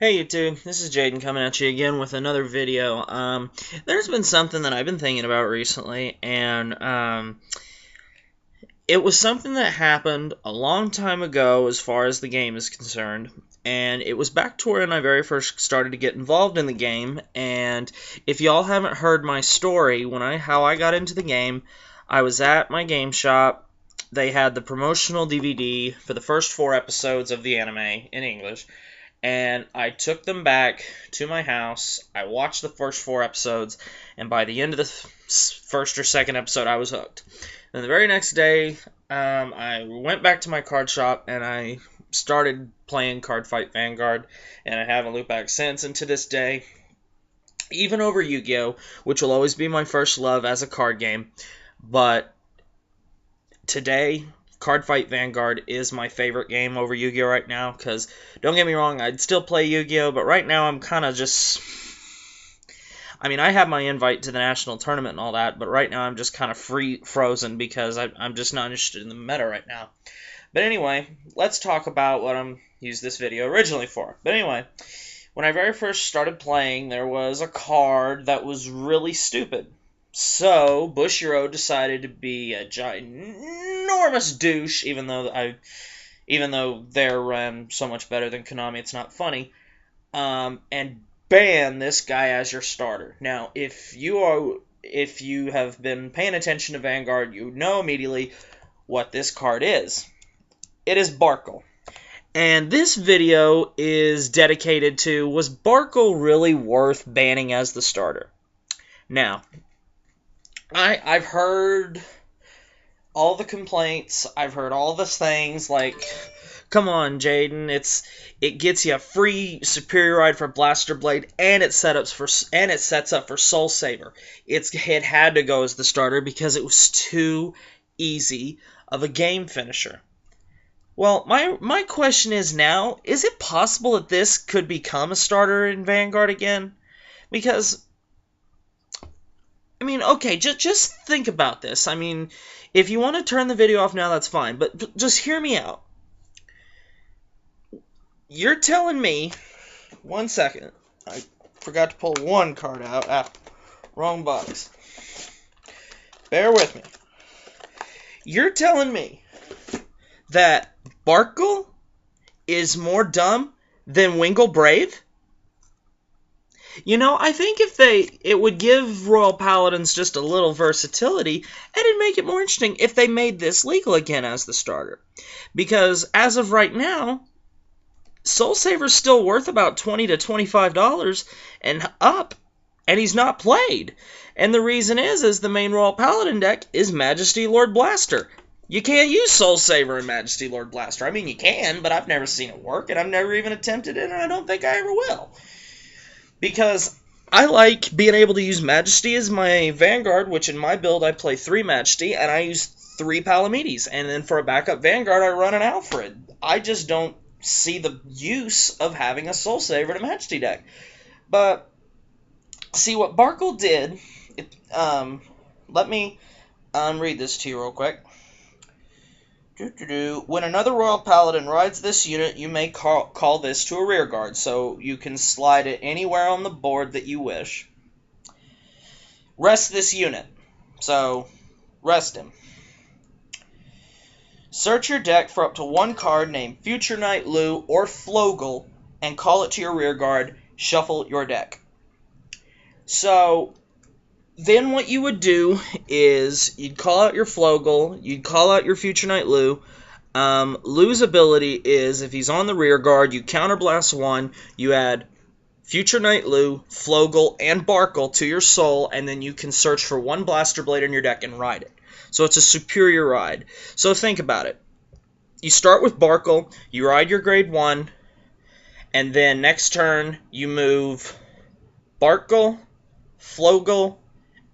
Hey YouTube, this is Jaden coming at you again with another video. There's been something that I've been thinking about recently, and it was something that happened a long time ago as far as the game is concerned, and it was back to when I very first started to get involved in the game, and if y'all haven't heard my story, how I got into the game, I was at my game shop. They had the promotional DVD for the first 4 episodes of the anime in English, and I took them back to my house. I watched the first 4 episodes, and by the end of the first or second episode, I was hooked. Then the very next day, I went back to my card shop, and I started playing Card Fight Vanguard, and I haven't looked back since, and to this day, even over Yu-Gi-Oh!, which will always be my first love as a card game, but today, Card Fight Vanguard is my favorite game over Yu-Gi-Oh! Right now, because, don't get me wrong, I'd still play Yu-Gi-Oh!, but right now I'm kind of just... I mean, I have my invite to the national tournament and all that, but right now I'm just kind of frozen because I'm just not interested in the meta right now. But anyway, let's talk about what I'm used this video originally for. But anyway, when I very first started playing, there was a card that was really stupid. So, Bushiroad decided to be a ginormous douche, even though they're so much better than Konami, it's not funny, and ban this guy as your starter. Now, if you have been paying attention to Vanguard, you know immediately what this card is. It is Barcal. And this video is dedicated to, was Barcal really worth banning as the starter? Now, I've heard all the complaints. I've heard all the things like, come on, Jaden, it gets you a free superior ride for Blaster Blade, and it sets up for Soul Saver. It had to go as the starter because it was too easy of a game finisher. Well, my question is now, is it possible that this could become a starter in Vanguard again? Because, I mean, okay, just think about this. I mean, if you want to turn the video off now, that's fine, but just hear me out. You're telling me, one second, I forgot to pull one card out. Ah, wrong box. Bear with me. You're telling me that Barcal is more dumb than Wingle Brave? You know, I think it would give Royal Paladins just a little versatility, and it'd make it more interesting if they made this legal again as the starter. Because as of right now, Soul Saver's still worth about $20 to $25 and up, and he's not played. And the reason is the main Royal Paladin deck is Majesty Lord Blaster. You can't use Soul Saver and Majesty Lord Blaster. I mean, you can, but I've never seen it work, and I've never even attempted it, and I don't think I ever will. Because I like being able to use Majesty as my Vanguard, which in my build I play 3 Majesty, and I use 3 Palamedes. And then for a backup Vanguard, I run an Alfred. I just don't see the use of having a Soul Saver in a Majesty deck. But, see, what Barcal did, let me read this to you real quick. When another Royal Paladin rides this unit, you may call this to a rear guard, so you can slide it anywhere on the board that you wish. Rest this unit. So, rest him. Search your deck for up to one card named Future Knight Lu or Flogel and call it to your rear guard. Shuffle your deck. So, then what you would do is you'd call out your Flogel, you'd call out your Future Knight Lu. Lu's ability is, if he's on the rear guard, you counterblast 1, you add Future Knight Lu, Flogel, and Barcal to your soul, and then you can search for 1 Blaster Blade in your deck and ride it. So it's a superior ride. So think about it. You start with Barcal, you ride your grade 1, and then next turn you move Barcal, Flogel,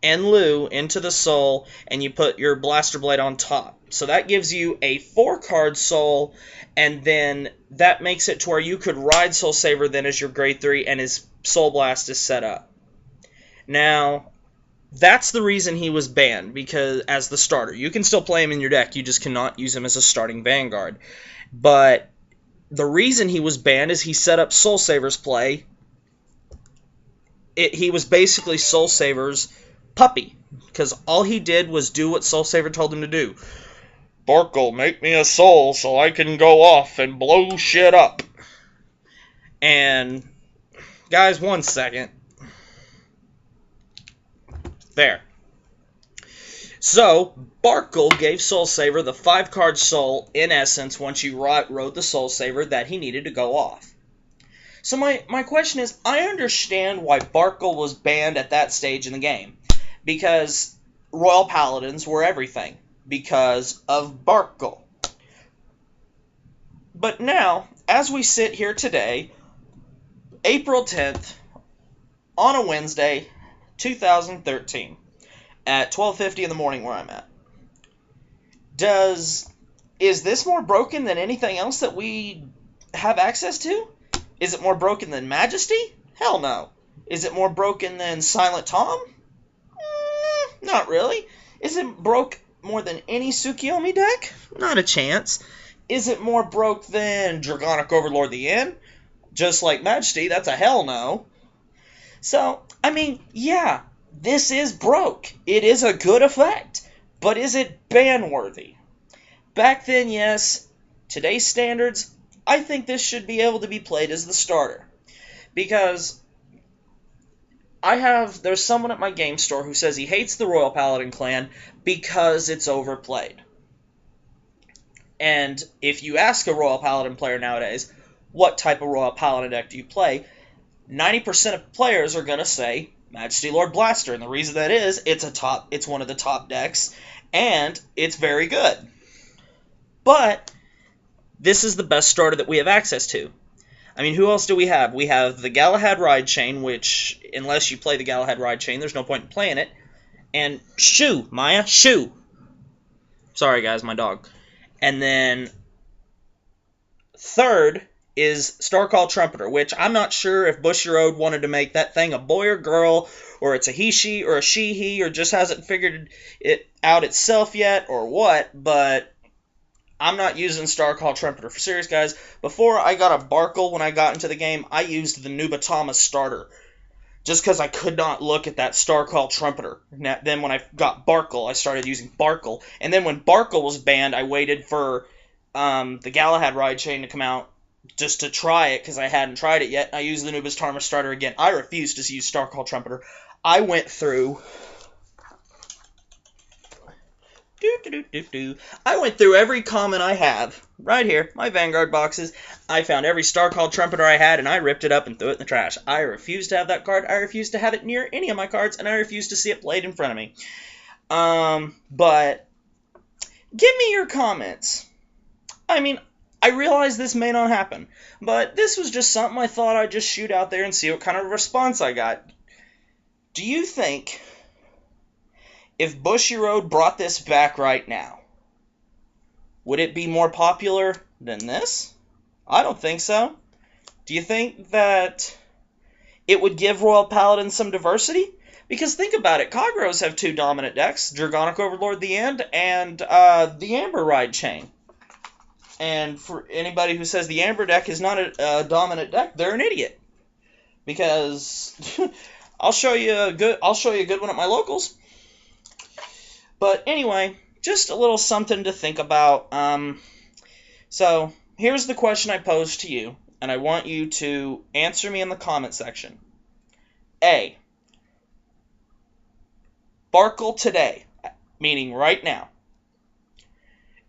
and Lu into the soul, and you put your Blaster Blade on top. So that gives you a 4-card soul, and then that makes it to where you could ride Soul Saver then as your grade 3, and his Soul Blast is set up. Now, that's the reason he was banned, because as the starter. You can still play him in your deck, you just cannot use him as a starting Vanguard. But the reason he was banned is he set up Soul Saver's play. He was basically Soul Saver's puppy, because all he did was do what Soul Saver told him to do. Barcal, make me a soul so I can go off and blow shit up. And, guys, 1 second. There. So, Barcal gave Soul Saver the 5-card soul, in essence, once you wrote the Soul Saver, that he needed to go off. So my question is, I understand why Barcal was banned at that stage in the game. Because Royal Paladins were everything. Because of Barcal. But now, as we sit here today, April 10th, on a Wednesday, 2013, at 12:50 in the morning where I'm at, is this more broken than anything else that we have access to? Is it more broken than Majesty? Hell no. Is it more broken than Silent Tom? Not really. Is it broke more than any Tsukiyomi deck? Not a chance. Is it more broke than Dragonic Overlord the Inn? Just like Majesty, that's a hell no. So, I mean, yeah, this is broke. It is a good effect. But is it ban-worthy? Back then, yes. Today's standards, I think this should be able to be played as the starter. Because there's someone at my game store who says he hates the Royal Paladin clan because it's overplayed. And if you ask a Royal Paladin player nowadays, what type of Royal Paladin deck do you play? 90% of players are going to say Majesty Lord Blaster. And the reason that is, it's one of the top decks, and it's very good. But this is the best starter that we have access to. I mean, who else do we have? We have the Galahad Ride Chain, which, unless you play the Galahad Ride Chain, there's no point in playing it. And Shoo, Maya, Shoo. Sorry, guys, my dog. And then third is Starcall Trumpeter, which I'm not sure if Bushiroad wanted to make that thing a boy or girl, or it's a he-she or a she-he, or just hasn't figured it out itself yet, or what, but I'm not using Starcall Trumpeter. For serious, guys, before I got a Barcal when I got into the game, I used the Nubatama starter. Just because I could not look at that Starcall Trumpeter. Then when I got Barcal, I started using Barcal. And then when Barcal was banned, I waited for the Galahad Ride Chain to come out just to try it, because I hadn't tried it yet. I used the Nubatama starter again. I refused to use Starcall Trumpeter. I went through... I went through every common I have, right here, my Vanguard boxes. I found every Starcall Trumpeter I had, and I ripped it up and threw it in the trash. I refuse to have that card. I refuse to have it near any of my cards, and I refuse to see it played in front of me. But give me your comments. I mean, I realize this may not happen, but this was just something I thought I'd just shoot out there and see what kind of response I got. Do you think, if Bushiroad brought this back right now, would it be more popular than this? I don't think so. Do you think that it would give Royal Paladin some diversity? Because think about it, Kagros have two dominant decks, Dragonic Overlord the End and the Amber Ride Chain. And for anybody who says the Amber deck is not a dominant deck, they're an idiot. Because I'll show you a good one at my locals. But anyway, just a little something to think about. So, here's the question I posed to you, and I want you to answer me in the comment section. A, Barcal today, meaning right now,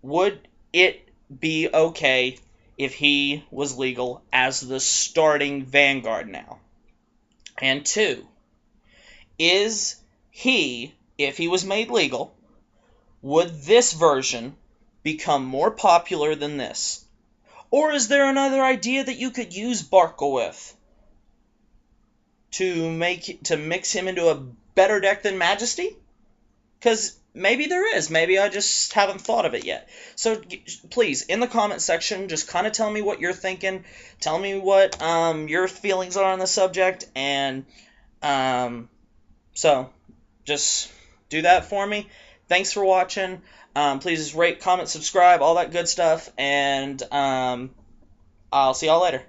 would it be okay if he was legal as the starting Vanguard now? And 2, is he, if he was made legal, would this version become more popular than this? Or is there another idea that you could use Barcal with to mix him into a better deck than Majesty? Because maybe there is. Maybe I just haven't thought of it yet. So please, in the comment section, just kind of tell me what you're thinking. Tell me what your feelings are on the subject. And so just do that for me. Thanks for watching. Please rate, comment, subscribe, all that good stuff. And I'll see y'all later.